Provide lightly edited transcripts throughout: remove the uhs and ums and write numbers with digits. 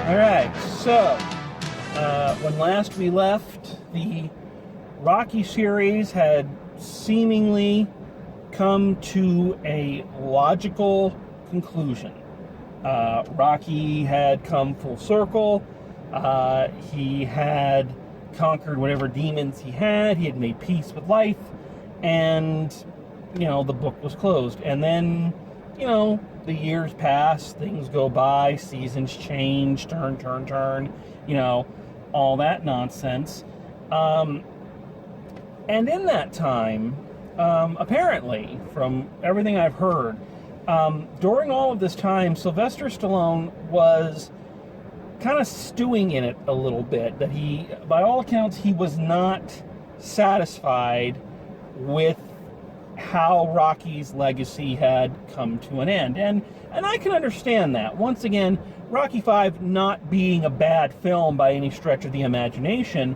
Alright, so, when last we left, the Rocky series had seemingly come to a logical conclusion. Rocky had come full circle. He had conquered whatever demons he had made peace with life, and, the book was closed. And then, the years pass, things go by, seasons change, turn, all that nonsense. And in that time, apparently, from everything I've heard, during all of this time, Sylvester Stallone was kind of stewing in it a little bit. That by all accounts, he was not satisfied with how Rocky's legacy had come to an end. And I can understand that. Once again, Rocky V not being a bad film by any stretch of the imagination,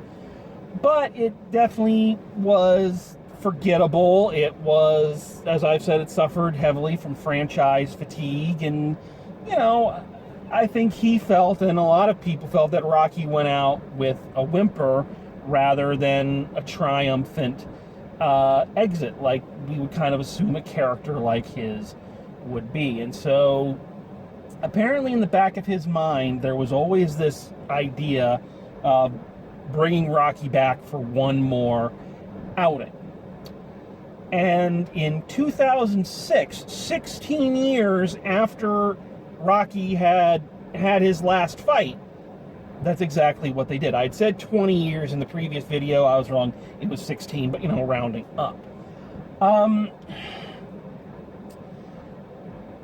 but it definitely was forgettable. It was, as I've said, it suffered heavily from franchise fatigue. And, I think he felt, and a lot of people felt, that Rocky went out with a whimper rather than a triumphant exit, like we would kind of assume a character like his would be. And so apparently in the back of his mind there was always this idea of bringing Rocky back for one more outing. And in 2006, 16 years after Rocky had his last fight, that's exactly what they did. I'd said 20 years in the previous video. I was wrong. It was 16, but, rounding up.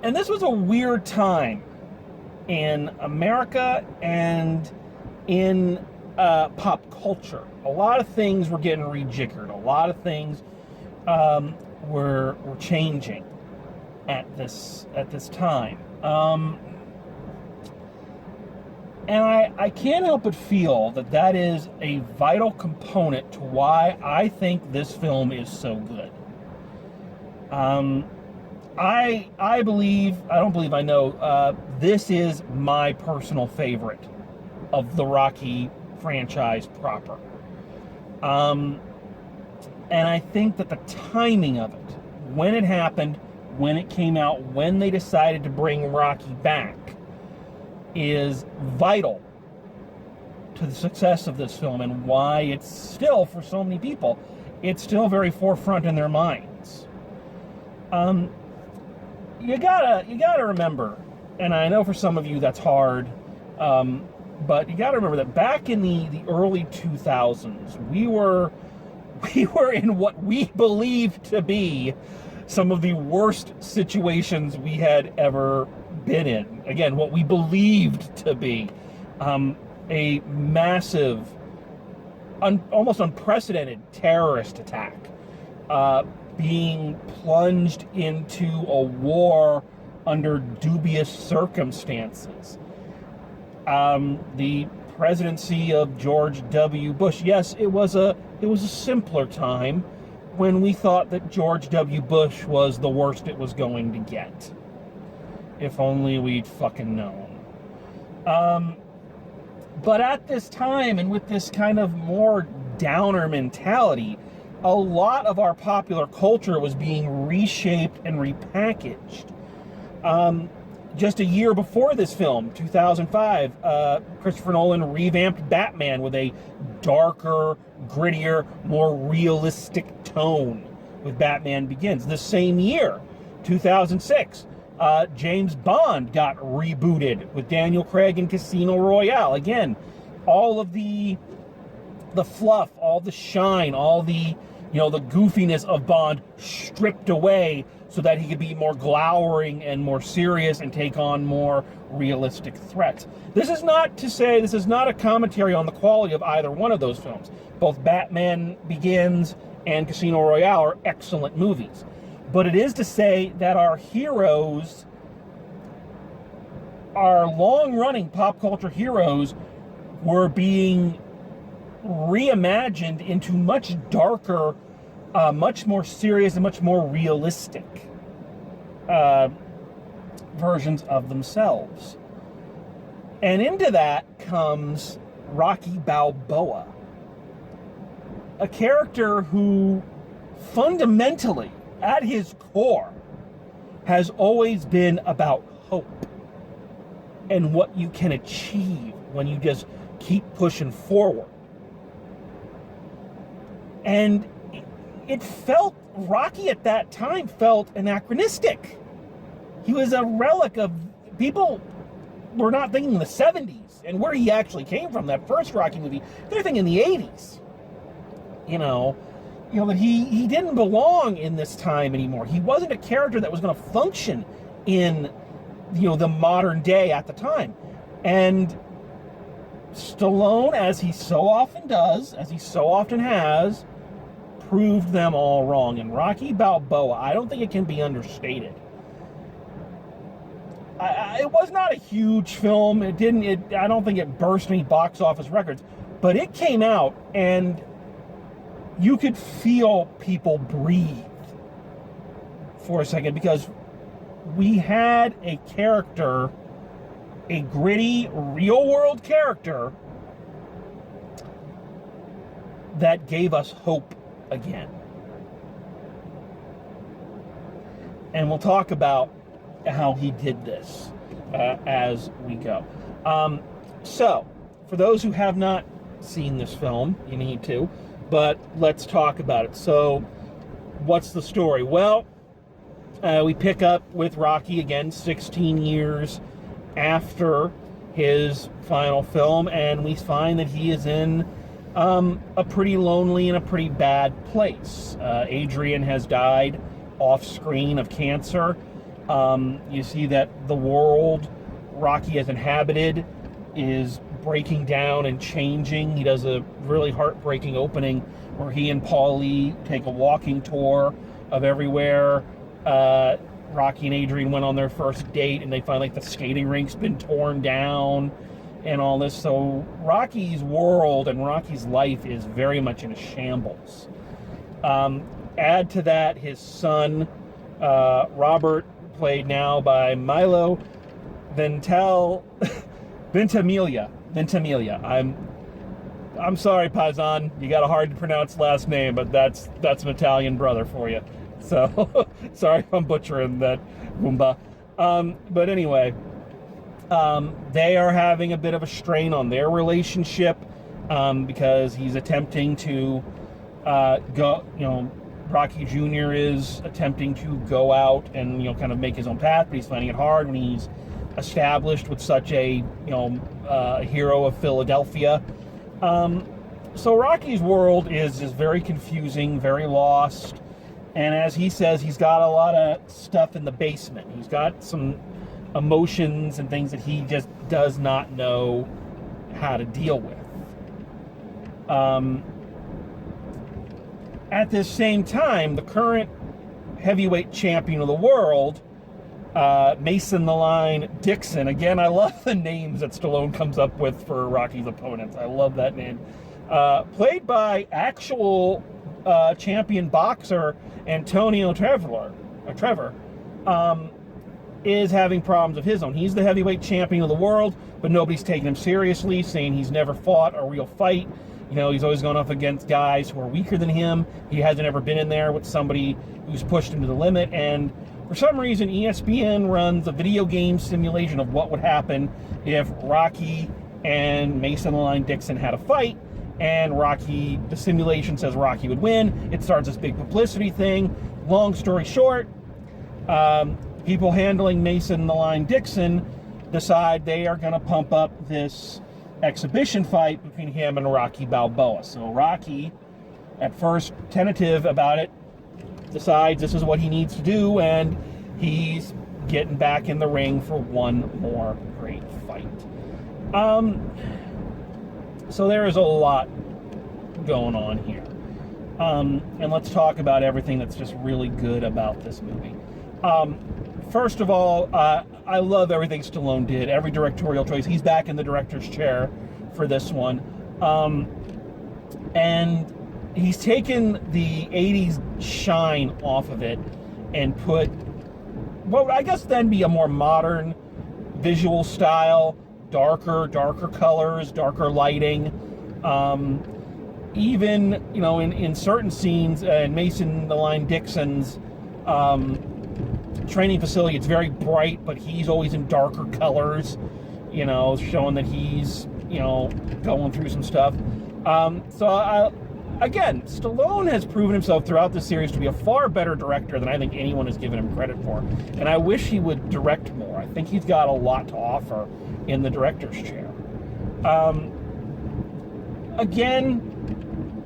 And this was a weird time in America and in pop culture. A lot of things were getting rejiggered. A lot of things were changing at this time. And I can't help but feel that is a vital component to why I think this film is so good. I know, this is my personal favorite of the Rocky franchise proper. And I think that the timing of it, when it happened, when it came out, when they decided to bring Rocky back, is vital to the success of this film, and why it's still, for so many people, it's still very forefront in their minds. You gotta remember, and I know for some of you that's hard, but you gotta remember that back in the early 2000s, we were in what we believed to be some of the worst situations we had ever been in. Again, what we believed to be a massive, almost unprecedented terrorist attack, being plunged into a war under dubious circumstances. The presidency of George W. Bush. Yes, it was a simpler time when we thought that George W. Bush was the worst it was going to get. If only we'd fucking known. But at this time, and with this kind of more downer mentality, a lot of our popular culture was being reshaped and repackaged. Just a year before this film, 2005, Christopher Nolan revamped Batman with a darker, grittier, more realistic tone with Batman Begins. The same year, 2006, James Bond got rebooted with Daniel Craig in Casino Royale. Again, all of the fluff, all the shine, all the goofiness of Bond stripped away so that he could be more glowering and more serious and take on more realistic threats. This is not to say, this is not a commentary on the quality of either one of those films. Both Batman Begins and Casino Royale are excellent movies. But it is to say that our heroes, our long-running pop culture heroes, were being reimagined into much darker, much more serious and much more realistic versions of themselves. And into that comes Rocky Balboa, a character who fundamentally, at his core, has always been about hope and what you can achieve when you just keep pushing forward. And it felt, Rocky at that time felt anachronistic. He was a relic of, people were not thinking the 70s and where he actually came from, that first Rocky movie. They're thinking the 80s. That he didn't belong in this time anymore. He wasn't a character that was going to function in, the modern day at the time. And Stallone, as he so often does, as he so often has, proved them all wrong. And Rocky Balboa, I don't think it can be understated. It was not a huge film. I don't think it burst any box office records, but it came out and you could feel people breathe for a second, because we had a character, a gritty, real-world character that gave us hope again. And we'll talk about how he did this as we go. So, for those who have not seen this film, you need to, but let's talk about it. So, what's the story? Well, we pick up with Rocky again 16 years after his final film, and we find that he is in a pretty lonely and a pretty bad place. Adrian has died off screen of cancer. You see that the world Rocky has inhabited is breaking down and changing. He does a really heartbreaking opening where he and Paulie take a walking tour of everywhere. Rocky and Adrian went on their first date, and they find like the skating rink's been torn down and all this. So Rocky's world and Rocky's life is very much in a shambles. Add to that his son, Robert, played now by Milo Ventimiglia. I'm sorry, Paisan. You got a hard to pronounce last name, but that's an Italian brother for you. So sorry if I'm butchering that, Goomba. But anyway, they are having a bit of a strain on their relationship because he's attempting to Rocky Jr. is attempting to go out and kind of make his own path, but he's finding it hard when he's established with such a hero of Philadelphia. So Rocky's world is very confusing, very lost, and as he says, he's got a lot of stuff in the basement. He's got some emotions and things that he just does not know how to deal with. At this same time, the current heavyweight champion of the world, Mason the Line Dixon. Again, I love the names that Stallone comes up with for Rocky's opponents. I love that name. Played by actual champion boxer Antonio Trevor, is having problems of his own. He's the heavyweight champion of the world, but nobody's taking him seriously, saying he's never fought a real fight. He's always gone up against guys who are weaker than him. He hasn't ever been in there with somebody who's pushed him to the limit. And for some reason, ESPN runs a video game simulation of what would happen if Rocky and Mason the Line Dixon had a fight. And the simulation says Rocky would win. It starts this big publicity thing. Long story short, people handling Mason the Line Dixon decide they are going to pump up this exhibition fight between him and Rocky Balboa. So Rocky, at first tentative about it, decides this is what he needs to do, and he's getting back in the ring for one more great fight. So there is a lot going on here. And let's talk about everything that's just really good about this movie. First of all, I love everything Stallone did, every directorial choice. He's back in the director's chair for this one. And he's taken the 80s shine off of it and put what I guess then be a more modern visual style, darker colors, darker lighting. Even, in certain scenes, in Mason the Line Dixon's training facility, it's very bright, but he's always in darker colors, showing that he's, going through some stuff. Again, Stallone has proven himself throughout the series to be a far better director than I think anyone has given him credit for. And I wish he would direct more. I think he's got a lot to offer in the director's chair. Again,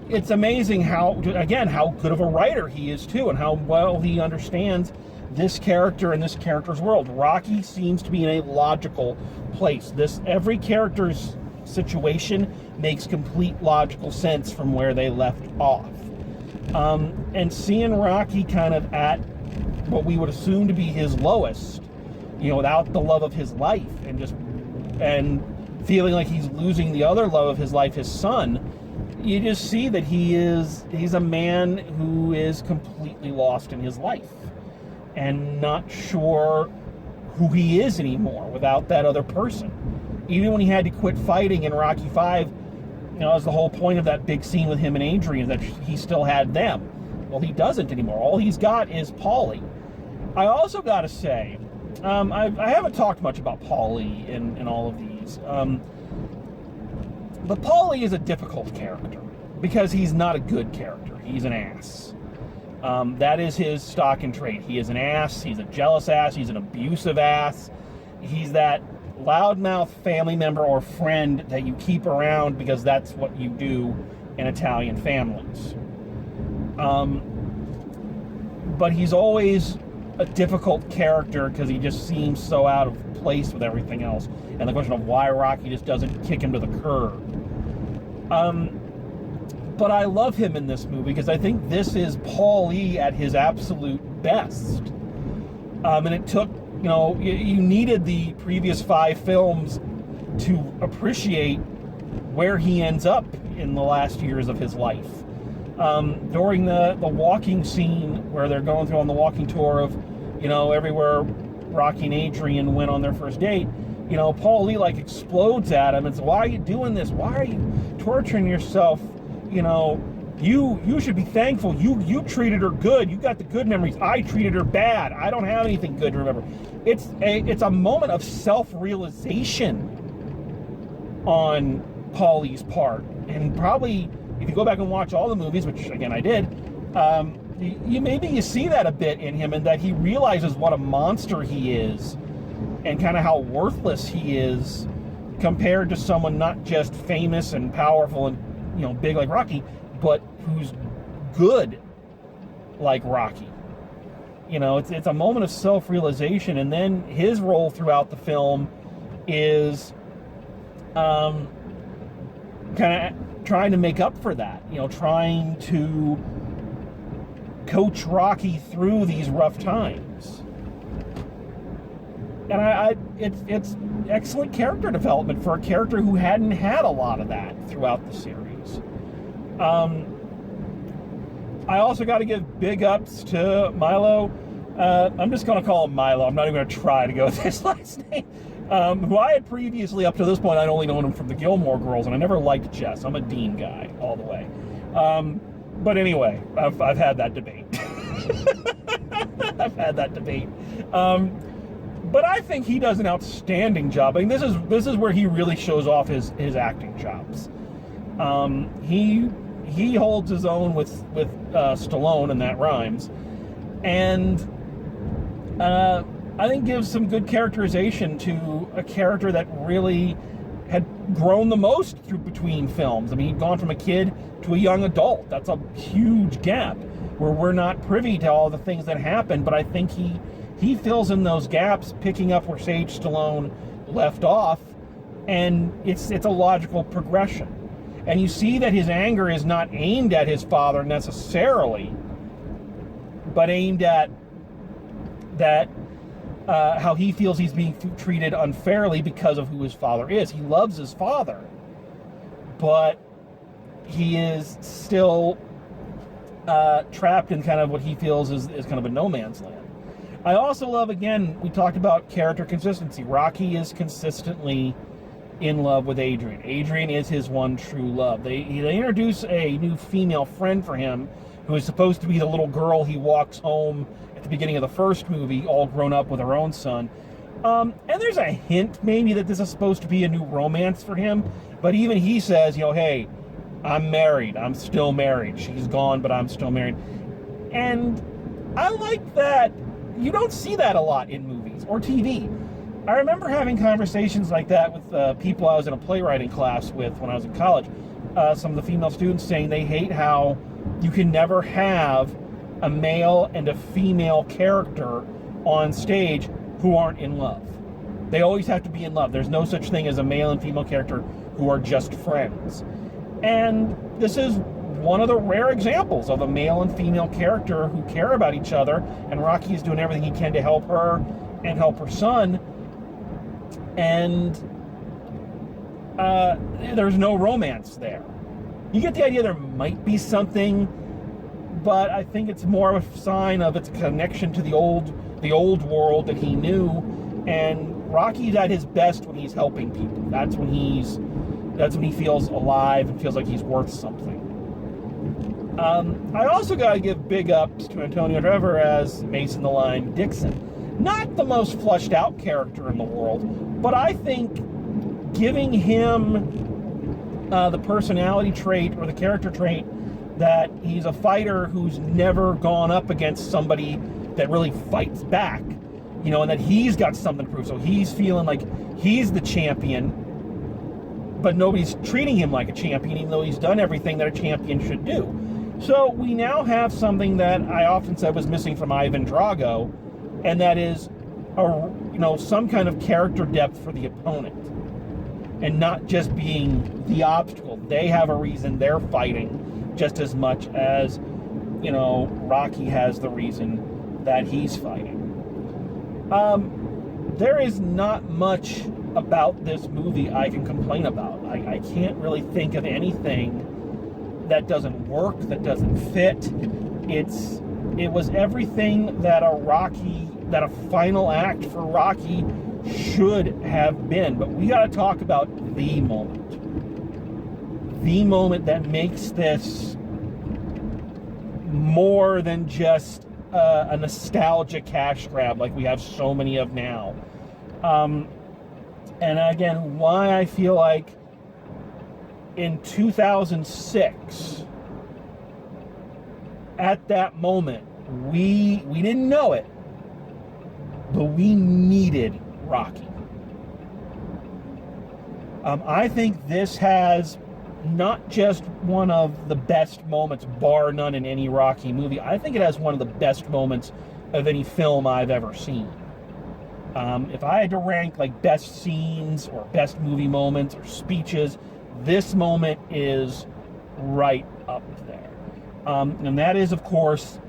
it's amazing how good of a writer he is too, and how well he understands this character and this character's world. Rocky seems to be in a logical place. Every character's situation makes complete logical sense from where they left off. And seeing Rocky kind of at what we would assume to be his lowest, without the love of his life, and feeling like he's losing the other love of his life, his son, you just see that he's a man who is completely lost in his life and not sure who he is anymore without that other person. Even when he had to quit fighting in Rocky V, as the whole point of that big scene with him and Adrian, that he still had them. Well, he doesn't anymore. All he's got is Paulie. I also got to say, I haven't talked much about Paulie in all of these, but Paulie is a difficult character because he's not a good character. He's an ass. That is his stock and trade. He is an ass. He's a jealous ass. He's an abusive ass. He's that loudmouth family member or friend that you keep around because that's what you do in Italian families. But he's always a difficult character because he just seems so out of place with everything else. And the question of why Rocky just doesn't kick him to the curb. But I love him in this movie because I think this is Paulie at his absolute best. And it took, you needed the previous 5 films to appreciate where he ends up in the last years of his life. During the walking scene where they're going through on the walking tour of, everywhere Rocky and Adrian went on their first date, Paulie explodes at him and says, "Why are you doing this? Why are you torturing yourself? You should be thankful. You treated her good. You got the good memories. I treated her bad. I don't have anything good to remember." It's a moment of self-realization on Paulie's part. And probably, if you go back and watch all the movies, which again I did, you see that a bit in him, and that he realizes what a monster he is and kind of how worthless he is compared to someone not just famous and powerful and big like Rocky, but who's good like Rocky. It's a moment of self-realization, and then his role throughout the film is kind of trying to make up for that, trying to coach Rocky through these rough times. And it's excellent character development for a character who hadn't had a lot of that throughout the series. I also got to give big ups to Milo. I'm just going to call him Milo. I'm not even going to try to go with his last name. Who I had previously, up to this point, I'd only known him from the Gilmore Girls, and I never liked Jess. I'm a Dean guy all the way. But anyway, I've had that debate. But I think he does an outstanding job. I mean, this is where he really shows off his acting chops. He holds his own with Stallone, and that rhymes. And I think gives some good characterization to a character that really had grown the most between films. I mean, he'd gone from a kid to a young adult. That's a huge gap where we're not privy to all the things that happened, but I think he fills in those gaps, picking up where Sage Stallone left off, and it's a logical progression. And you see that his anger is not aimed at his father necessarily, but aimed at that how he feels he's being treated unfairly because of who his father is. He loves his father, but he is still trapped in kind of what he feels is kind of a no man's land. I also love, again, we talked about character consistency. Rocky is consistently in love with Adrian. Adrian is his one true love. They introduce a new female friend for him who is supposed to be the little girl he walks home at the beginning of the first movie, all grown up with her own son. And there's a hint maybe that this is supposed to be a new romance for him, but even he says, hey, I'm married. I'm still married. She's gone, but I'm still married. And I like that. You don't see that a lot in movies or TV. I remember having conversations like that with people I was in a playwriting class with when I was in college. Some of the female students saying they hate how you can never have a male and a female character on stage who aren't in love. They always have to be in love. There's no such thing as a male and female character who are just friends. And this is one of the rare examples of a male and female character who care about each other, and Rocky is doing everything he can to help her and help her son. And there's no romance there. You get the idea there might be something, but I think it's more of a sign of its connection to the old world that he knew. And Rocky's at his best when he's helping people. That's when he feels alive and feels like he's worth something. I also got to give big ups to Antonio Trevor as Mason the Lion Dixon. Not the most fleshed out character in the world, but I think giving him the personality trait or the character trait that he's a fighter who's never gone up against somebody that really fights back, and that he's got something to prove. So he's feeling like he's the champion, but nobody's treating him like a champion, even though he's done everything that a champion should do. So we now have something that I often said was missing from Ivan Drago, and that is some kind of character depth for the opponent, and not just being the obstacle. They have a reason they're fighting just as much as Rocky has the reason that he's fighting. There is not much about this movie I can complain about. I can't really think of anything that doesn't work, that doesn't fit. It was everything that a final act for Rocky should have been. But we got to talk about the moment that makes this more than just a nostalgia cash grab like we have so many of now. And again, why I feel like in 2006, at that moment, we didn't know it, but we needed Rocky. I think this has not just one of the best moments, bar none, in any Rocky movie. I think it has one of the best moments of any film I've ever seen. If I had to rank like best scenes or best movie moments or speeches, this moment is right up there. And that is, of course,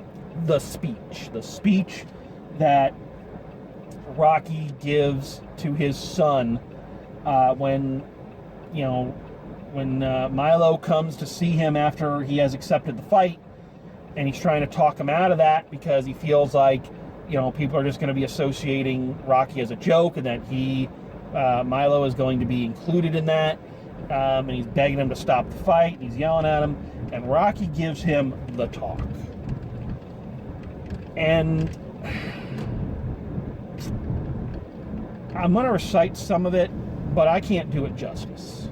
the speech that Rocky gives to his son when Milo comes to see him after he has accepted the fight, and he's trying to talk him out of that because he feels like people are just going to be associating Rocky as a joke, and that Milo is going to be included in that. And he's begging him to stop the fight, and he's yelling at him, and Rocky gives him the talk. And I'm going to recite some of it, but I can't do it justice.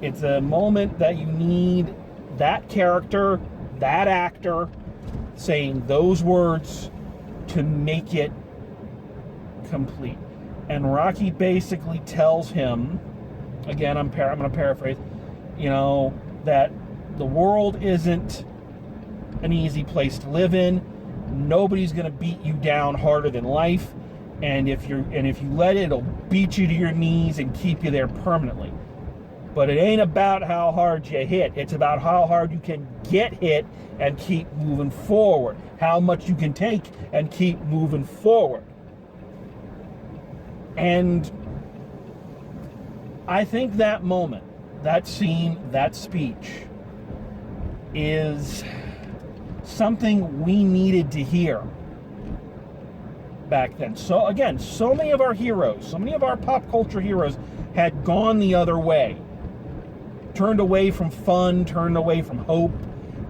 It's a moment that you need that character, that actor, saying those words to make it complete. And Rocky basically tells him, again, I'm going to paraphrase, that the world isn't an easy place to live in. Nobody's going to beat you down harder than life, and if you let it, it'll beat you to your knees and keep you there permanently. But it ain't about how hard you hit. It's about how hard you can get hit and keep moving forward. How much you can take and keep moving forward. And I think that moment, that scene, that speech is something we needed to hear back then. So again, so many of our heroes, so many of our pop culture heroes had gone the other way. Turned away from fun, turned away from hope.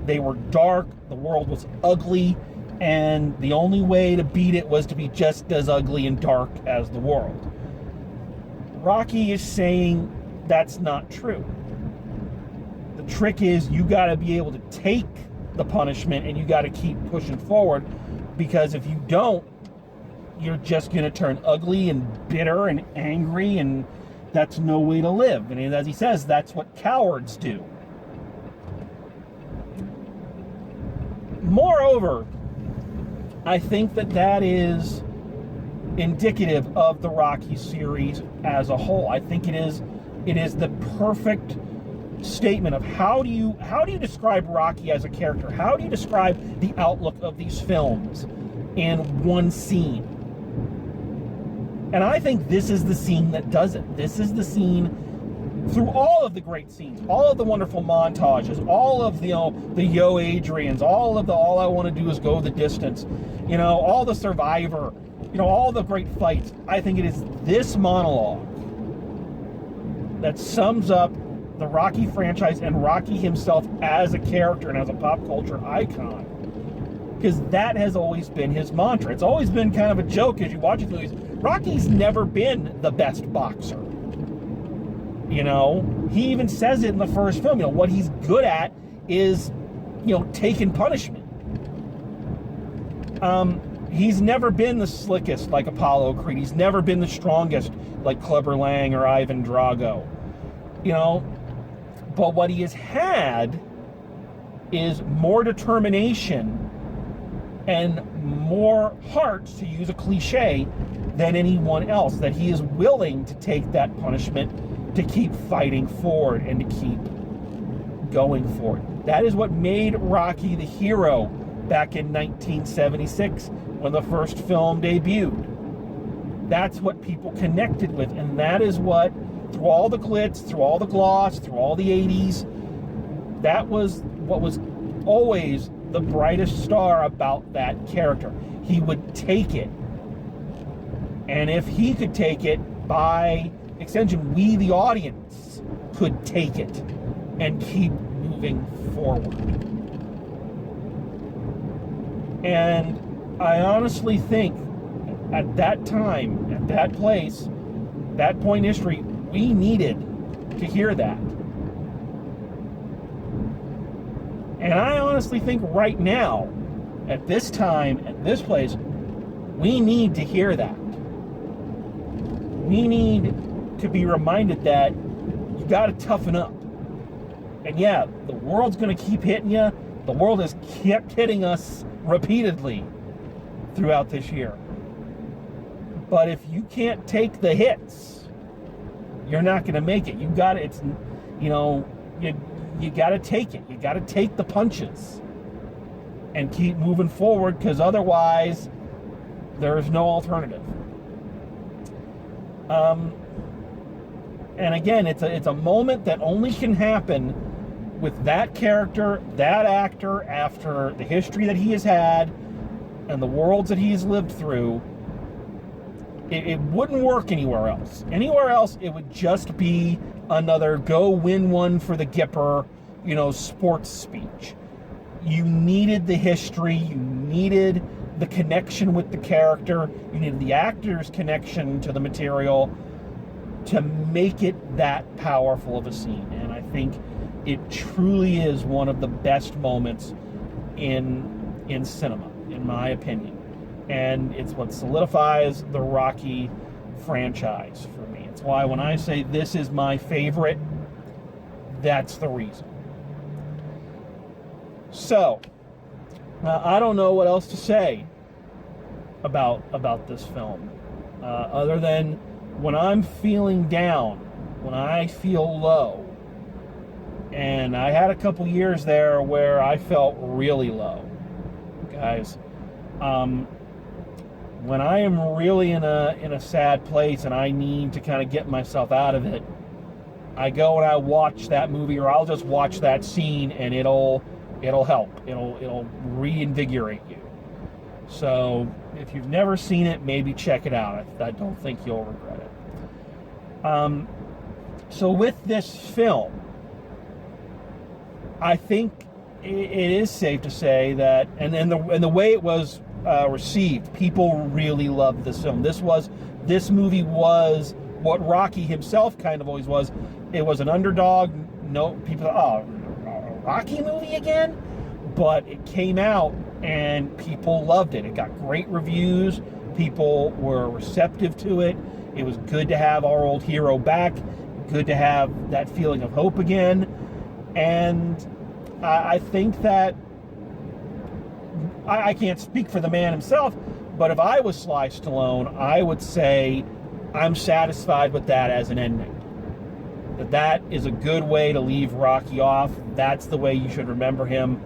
They were dark, the world was ugly, and the only way to beat it was to be just as ugly and dark as the world. Rocky is saying that's not true. The trick is you got to be able to take the punishment and you got to keep pushing forward, because if you don't, you're just going to turn ugly and bitter and angry, and that's no way to live. And as he says, that's what cowards do. Moreover, I think that is indicative of the Rocky series as a whole. I think it is the perfect statement of how do you describe Rocky as a character? How do you describe the outlook of these films in one scene? And I think this is the scene that does it. This is the scene through all of the great scenes, all of the wonderful montages, all of the Yo Adrians, all I want to do is go the distance, all the Survivor, all the great fights. I think it is this monologue that sums up the Rocky franchise and Rocky himself as a character and as a pop culture icon. Because that has always been his mantra. It's always been kind of a joke as you watch these movies. Rocky's never been the best boxer. He even says it in the first film. What he's good at is, taking punishment. He's never been the slickest like Apollo Creed. He's never been the strongest like Clubber Lang or Ivan Drago. But what he has had is more determination and more heart, to use a cliche, than anyone else. That he is willing to take that punishment to keep fighting forward and to keep going forward. That is what made Rocky the hero back in 1976 when the first film debuted. That's what people connected with, and that is what, through all the glitz, through all the gloss, through all the 80s, that was what was always the brightest star about that character. He would take it. And if he could take it, by extension, we, the audience, could take it and keep moving forward. And I honestly think at that time, at that place, that point in history, we needed to hear that. And I honestly think right now, at this time, at this place, we need to hear that. We need to be reminded that you got to toughen up. And yeah, the world's going to keep hitting you. The world has kept hitting us repeatedly throughout this year. But if you can't take the hits, you're not going to make it. You got to, you got to take it. You got to take the punches and keep moving forward, because otherwise there is no alternative. And again, it's a moment that only can happen with that character, that actor, after the history that he has had and the worlds that he's lived through. It wouldn't work anywhere else. Anywhere else, it would just be another go win one for the Gipper, sports speech. You needed the history, you needed the connection with the character, you needed the actor's connection to the material to make it that powerful of a scene. And I think it truly is one of the best moments in cinema, in my opinion. And it's what solidifies the Rocky franchise for me. It's why when I say this is my favorite, that's the reason. So, I don't know what else to say about this film, other than when I'm feeling down, when I feel low, and I had a couple years there where I felt really low, guys. When I am really in a sad place and I need to kind of get myself out of it, I go and I watch that movie, or I'll just watch that scene, and it'll help. It'll reinvigorate you. So if you've never seen it, maybe check it out. I don't think you'll regret it. So with this film, I think it is safe to say that, and the way it was received, people really loved this film. This movie was what Rocky himself kind of always was. It was an underdog. No people, a Rocky movie again? But it came out and people loved it. It got great reviews. People were receptive to it. It was good to have our old hero back. Good to have that feeling of hope again. And I think that I can't speak for the man himself, but if I was Sly Stallone, I would say I'm satisfied with that as an ending. That is a good way to leave Rocky off. That's the way you should remember him.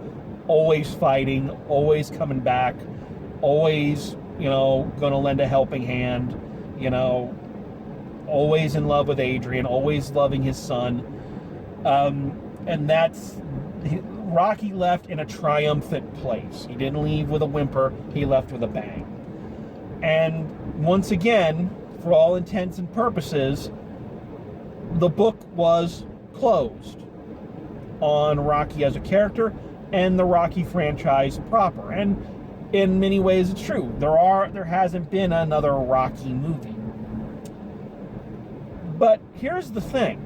Always fighting, always coming back, always, going to lend a helping hand, always in love with Adrian, always loving his son. And Rocky left in a triumphant place. He didn't leave with a whimper, he left with a bang. And once again, for all intents and purposes, the book was closed on Rocky as a character and the Rocky franchise proper. And in many ways it's true. There hasn't been another Rocky movie. But here's the thing.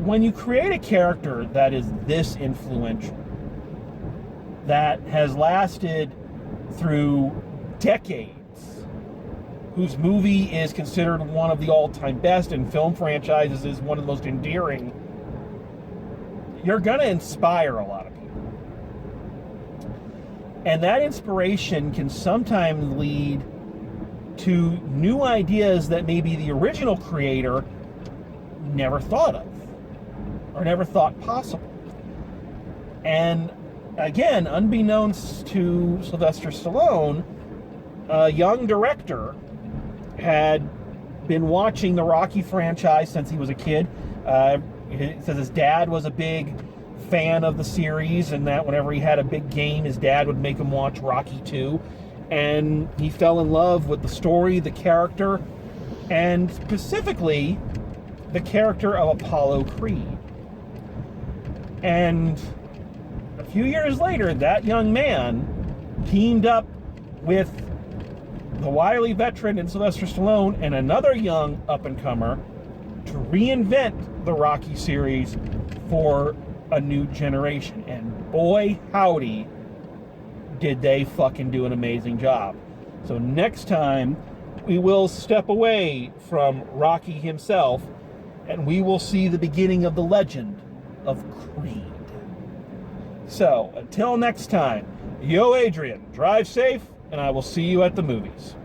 When you create a character that is this influential, that has lasted through decades, whose movie is considered one of the all-time best and film franchises is one of the most endearing, you're going to inspire a lot of people. And that inspiration can sometimes lead to new ideas that maybe the original creator never thought of or never thought possible. And again, unbeknownst to Sylvester Stallone, a young director had been watching the Rocky franchise since he was a kid. He says his dad was a big fan of the series, and that whenever he had a big game, his dad would make him watch Rocky 2. And he fell in love with the story, the character, and specifically the character of Apollo Creed. And a few years later, that young man teamed up with the wily veteran in Sylvester Stallone and another young up-and-comer to reinvent the Rocky series for a new generation. And boy, howdy, did they fucking do an amazing job. So next time, we will step away from Rocky himself, and we will see the beginning of the legend of Creed. So, until next time, yo Adrian, drive safe, and I will see you at the movies.